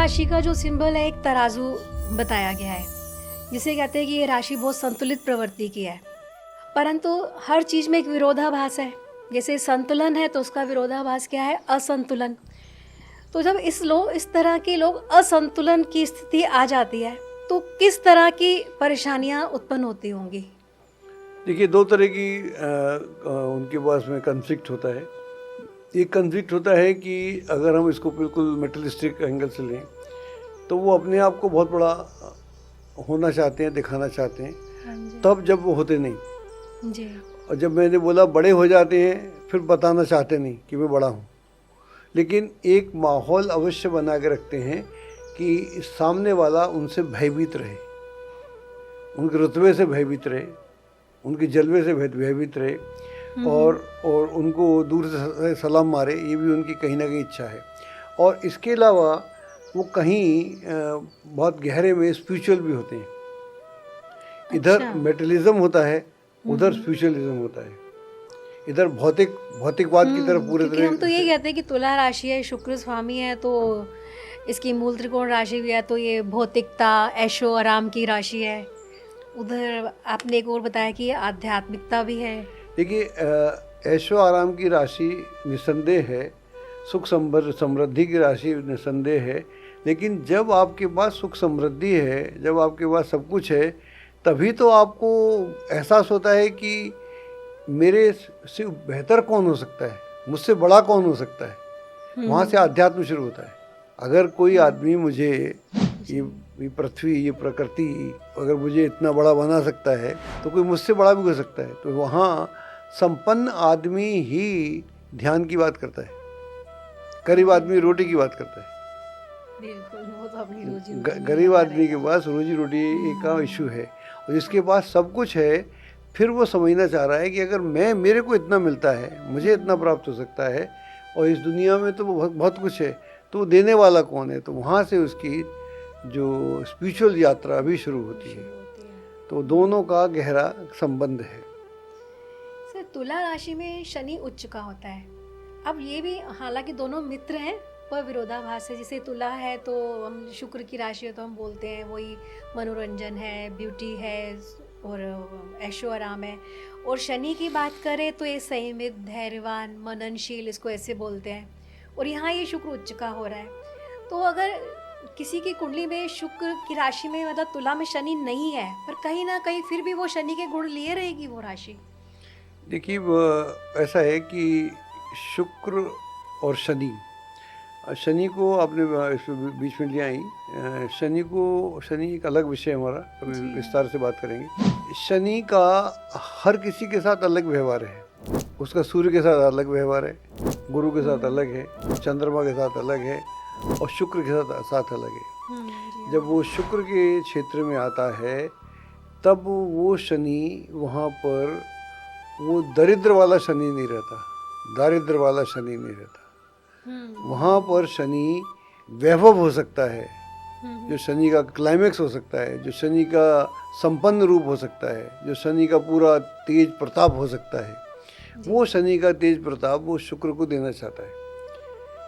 राशि का जो सिंबल है, एक तराजू बताया गया है, जिसे कहते हैं कि ये राशि बहुत संतुलित प्रवृत्ति की है। परंतु हर चीज़ में एक विरोधाभास है। जैसे संतुलन है तो उसका विरोधाभास क्या है? असंतुलन। तो जब इस तरह के लोग असंतुलन की स्थिति आ जाती है तो किस तरह की परेशानियां उत्पन्न होती होंगी? देखिए, दो तरह की उनके पास में कन्फ्लिक्ट होता है। एक कन्फ्लिक्ट होता है कि अगर हम इसको बिल्कुल मेटलिस्टिक एंगल से लें तो वो अपने आप को बहुत बड़ा होना चाहते हैं, दिखाना चाहते हैं, तब जब वो होते नहीं जी। और जब मैंने बोला बड़े हो जाते हैं फिर बताना चाहते नहीं कि मैं बड़ा हूँ। लेकिन एक माहौल अवश्य बना के रखते हैं कि सामने वाला उनसे भयभीत रहे, उनके रुतबे से भयभीत रहे, उनके जलवे से भयभीत रहे और उनको दूर से सलाम मारे। ये भी उनकी कहीं ना कहीं इच्छा है। और इसके अलावा वो कहीं बहुत गहरे में स्पिरिचुअल भी होते हैं। इधर मेटलिज्म होता है, उधर स्पिरिचुअलिज्म होता है। इधर भौतिकवाद की तरफ पूरे तरह। हम तो ये कहते हैं कि तुला राशि है, शुक्र स्वामी है, तो इसकी मूल त्रिकोण राशि भी है, तो ये भौतिकता, ऐशो आराम की राशि है। उधर आपने एक और बताया कि आध्यात्मिकता भी है। देखिए, ऐशो आराम की राशि निस्संदेह है, सुख समृद्धि की राशि निस्संदेह है। लेकिन जब आपके पास सुख समृद्धि है, जब आपके पास सब कुछ है, तभी तो आपको एहसास होता है कि मेरे से बेहतर कौन हो सकता है, मुझसे बड़ा कौन हो सकता है। वहाँ से अध्यात्म शुरू होता है। अगर कोई आदमी मुझे ये पृथ्वी, ये प्रकृति अगर मुझे इतना बड़ा बना सकता है तो कोई मुझसे बड़ा भी हो सकता है। तो वहाँ संपन्न आदमी ही ध्यान की बात करता है, गरीब आदमी रोटी की बात करता है। बिल्कुल, वो तो अपनी रोजी गरीब आदमी के पास रोजी रोटी एक का इशू है, और जिसके पास सब कुछ है फिर वो समझना चाह रहा है कि अगर मेरे को इतना मिलता है, मुझे इतना प्राप्त हो सकता है, और इस दुनिया में तो बहुत कुछ है, तो वो देने वाला कौन है। तो वहाँ से उसकी जो स्पिरिचुअल यात्रा भी शुरू होती है। तो दोनों का गहरा संबंध है। सर, तुला राशि में शनि उच्च का होता है। अब ये भी, हालांकि दोनों मित्र हैं पर विरोधाभास है। जैसे तुला है तो हम शुक्र की राशि है तो हम बोलते हैं वही मनोरंजन है, ब्यूटी है और ऐशो आराम है। और शनि की बात करें तो ये संयमित, धैर्यवान, मननशील, इसको ऐसे बोलते हैं। और यहाँ ये शुक्र उच्च का हो रहा है। तो अगर किसी की कुंडली में शुक्र की राशि में, मतलब तुला में शनि नहीं है, पर कहीं ना कहीं फिर भी वो शनि के गुण लिए रहेगी वो राशि। देखिए, ऐसा है कि शुक्र और शनि को आपने इस बीच में लिया ही। शनि एक अलग विषय है हमारा, कभी विस्तार से बात करेंगे। शनि का हर किसी के साथ अलग व्यवहार है। उसका सूर्य के साथ अलग व्यवहार है, गुरु के साथ अलग है, चंद्रमा के साथ अलग है, और शुक्र के साथ अलग है। जब वो शुक्र के क्षेत्र में आता है तब वो शनि वहाँ पर वो दरिद्र वाला शनि नहीं रहता, दारिद्र वाला शनि नहीं रहता। वहाँ पर शनि वैभव हो सकता है, जो शनि का क्लाइमेक्स हो सकता है, जो शनि का संपन्न रूप हो सकता है, जो शनि का पूरा तेज प्रताप हो सकता है। वो शनि का तेज प्रताप वो शुक्र को देना चाहता है।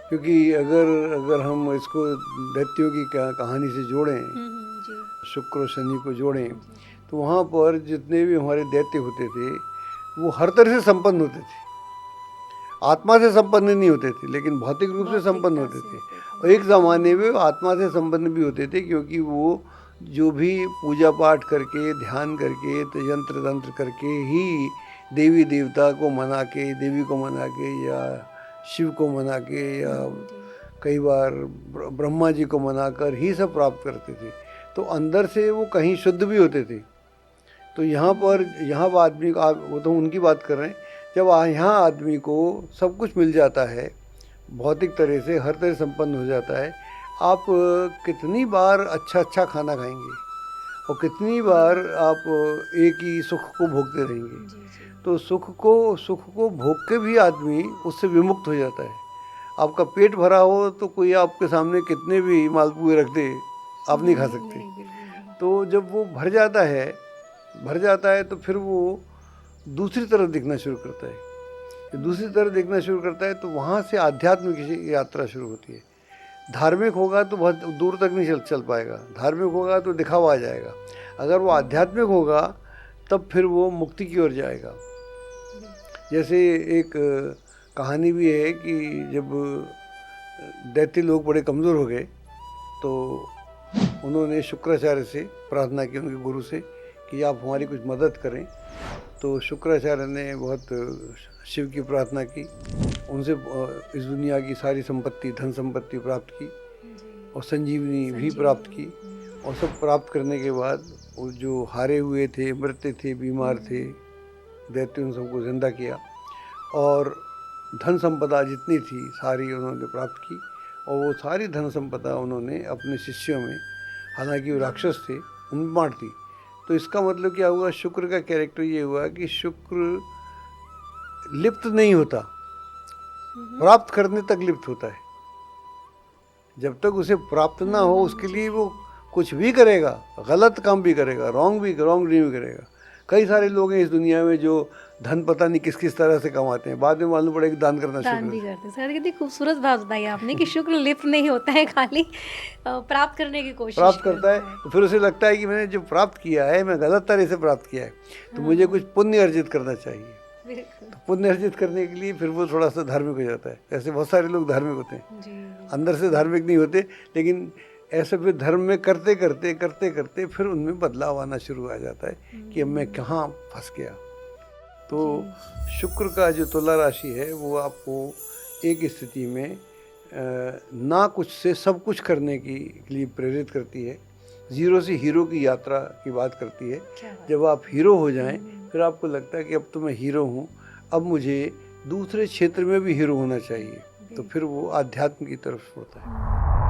क्योंकि अगर हम इसको दैत्यों की कहानी से जोड़ें, शुक्र और शनि को जोड़ें, तो वहाँ पर जितने भी हमारे दैत्य होते थे वो हर तरह से संपन्न होते थे। आत्मा से संपन्न नहीं होते थे, लेकिन भौतिक रूप से संपन्न होते थे। और एक ज़माने में आत्मा से संपन्न भी होते थे, क्योंकि वो जो भी पूजा पाठ करके, ध्यान करके, यंत्र तंत्र करके ही देवी देवता को मना के, देवी को मना के, या शिव को मना के, या कई बार ब्रह्मा जी को मनाकर ही सब प्राप्त करते थे। तो अंदर से वो कहीं शुद्ध भी होते थे। तो यहाँ आदमी, वो तो उनकी बात कर रहे हैं, जब यहाँ आदमी को सब कुछ मिल जाता है, भौतिक तरह से हर तरह संपन्न हो जाता है, आप कितनी बार अच्छा खाना खाएंगे और कितनी बार आप एक ही सुख को भोगते रहेंगे। तो सुख को भोग के भी आदमी उससे विमुक्त हो जाता है। आपका पेट भरा हो तो कोई आपके सामने कितने भी मालपुए रख दे, आप नहीं खा सकते। तो जब वो भर जाता है तो फिर वो दूसरी तरफ देखना शुरू करता है। दूसरी तरफ देखना शुरू करता है तो वहाँ से आध्यात्म की यात्रा शुरू होती है। धार्मिक होगा तो बहुत दूर तक नहीं चल पाएगा, धार्मिक होगा तो दिखावा आ जाएगा। अगर वो आध्यात्मिक होगा तब फिर वो मुक्ति की ओर जाएगा। जैसे एक कहानी भी है कि जब दैत्य लोग बड़े कमज़ोर हो गए तो उन्होंने शुक्राचार्य से प्रार्थना की, उनके गुरु से, कि आप हमारी कुछ मदद करें। तो शुक्राचार्य ने बहुत शिव की प्रार्थना की, उनसे इस दुनिया की सारी संपत्ति, धन संपत्ति प्राप्त की और संजीवनी भी प्राप्त की। और सब प्राप्त करने के बाद वो जो हारे हुए थे, मृत्य थे, बीमार थे दैत्य, उन सबको जिंदा किया और धन संपदा जितनी थी सारी उन्होंने प्राप्त की। और वो सारी धन संपदा उन्होंने अपने शिष्यों में, हालांकि वो राक्षस थे, उनमें बांट दी। तो इसका मतलब क्या हुआ, शुक्र का कैरेक्टर ये हुआ कि शुक्र लिप्त नहीं होता, प्राप्त करने तक लिप्त होता है। जब तक उसे प्राप्त ना हो उसके लिए वो कुछ भी करेगा, गलत काम भी करेगा, रॉन्ग नहीं भी करेगा। कई सारे लोग हैं इस दुनिया में जो धन पता नहीं किस किस तरह से कमाते हैं, बाद में मालूम पड़ेगा दान करना दान भी करते हैं। सर कितनी खूबसूरत बात बताई आपने कि शुक्र लिप्त नहीं होता है, खाली प्राप्त करने की कोशिश प्राप्त करता है। तो फिर उसे लगता है कि मैंने जो प्राप्त किया है मैं गलत तरह से प्राप्त किया है, तो मुझे कुछ पुण्य अर्जित करना चाहिए। तो पुण्य अर्जित करने के लिए फिर वो थोड़ा सा धार्मिक हो जाता है। ऐसे बहुत सारे लोग धार्मिक होते हैं, अंदर से धार्मिक नहीं होते, लेकिन ऐसे फिर धर्म में करते करते फिर उनमें बदलाव आना शुरू आ जाता है कि अब मैं कहाँ फंस गया। तो शुक्र का जो तुला राशि है वो आपको एक स्थिति में ना कुछ से सब कुछ करने के लिए प्रेरित करती है। ज़ीरो से हीरो की यात्रा की बात करती है। जब आप हीरो हो जाएं फिर आपको लगता है कि अब तो मैं हीरो हूँ, अब मुझे दूसरे क्षेत्र में भी हीरो होना चाहिए, तो फिर वो आध्यात्म की तरफ होता है।